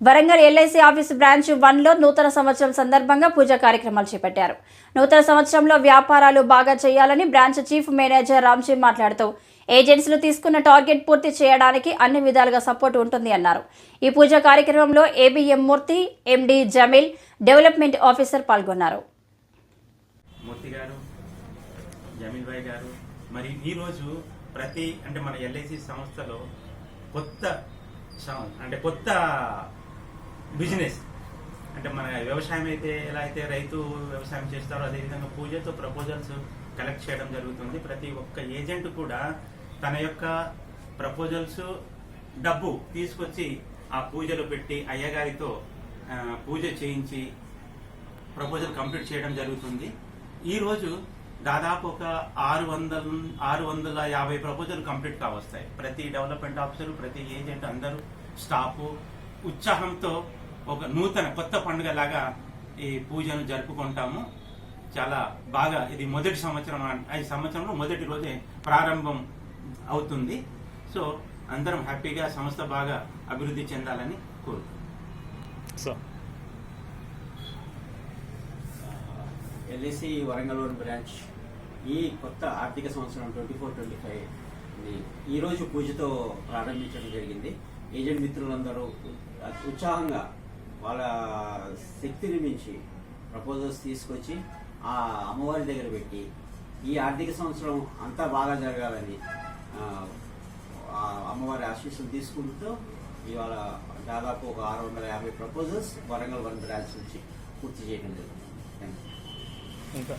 Warangal LIC office branch 1లో నూతన సంవత్సరం సందర్భంగా పూజా కార్యక్రమాలు చేపట్టారు. నూతన సంవత్సరంలో వ్యాపారాలు బాగా చేయాలని బ్రాంచ్ చీఫ్ మేనేజర్ రామ్జీ మాట్లాడుతూ ఏజెంట్స్లు తీసుకున్న టార్గెట్ పూర్తి చేయడానికి అన్ని విధాలుగా సపోర్ట్ ఉంటుంది అన్నారు. ఈ పూజా కార్యక్రమంలో ఏబిఎం మూర్తి, ఎండి జమీల్, డెవలప్మెంట్ ఆఫీసర్ పాల్గొన్నారు. మూర్తి గారు, జమీల్ భాయ్ గారు, మరి ఈరోజు మన ఎల్ఐసి సంస్థలో కొత్త బిజినెస్ మన వ్యవసాయం అయితే ఎలా అయితే రైతు వ్యవసాయం చేస్తారో అదేవిధంగా పూజతో ప్రపోజల్స్ కలెక్ట్ చేయడం జరుగుతుంది. ప్రతి ఒక్క ఏజెంట్ కూడా తన యొక్క ప్రపోజల్స్ డబ్బు తీసుకొచ్చి ఆ పూజలో పెట్టి అయ్యగారితో పూజ చేయించి ప్రపోజల్ కంప్లీట్ చేయడం జరుగుతుంది. ఈరోజు దాదాపు ఒక 650 ప్రపోజల్ కంప్లీట్ కావస్తాయి. ప్రతి డెవలప్మెంట్ ఆఫీసర్, ప్రతి ఏజెంట్, అందరూ స్టాఫ్ ఉత్సాహంతో ఒక నూతన కొత్త పండుగ లాగా ఈ పూజను జరుపుకుంటాము. చాలా బాగా ఇది మొదటి సంవత్సరం, ఈ సంవత్సరంలో మొదటి రోజే ప్రారంభం అవుతుంది. సో అందరం హ్యాపీగా సంస్థ బాగా అభివృద్ధి చెందాలని కోరుకుంటున్నాం. ఎల్ఐసి వరంగల్ బ్రాంచ్ ఈ కొత్త ఆర్థిక సంవత్సరం 24-25 ఈరోజు పూజతో ప్రారంభించడం జరిగింది. ఏజెంట్ మిత్రులందరూ ఉత్సాహంగా వాళ్ళ శక్తిని మించి ప్రపోజల్స్ తీసుకొచ్చి ఆ అమ్మవారి దగ్గర పెట్టి ఈ ఆర్థిక సంవత్సరం అంతా బాగా జరగాలని ఆ అమ్మవారి ఆశీస్సులు తీసుకుంటూ ఇవాళ దాదాపు ఒక 650 ప్రపోజల్స్ వరంగల్ 1 బ్రాంచ్ నుంచి పూర్తి చేయడం జరుగుతుంది. Thank you.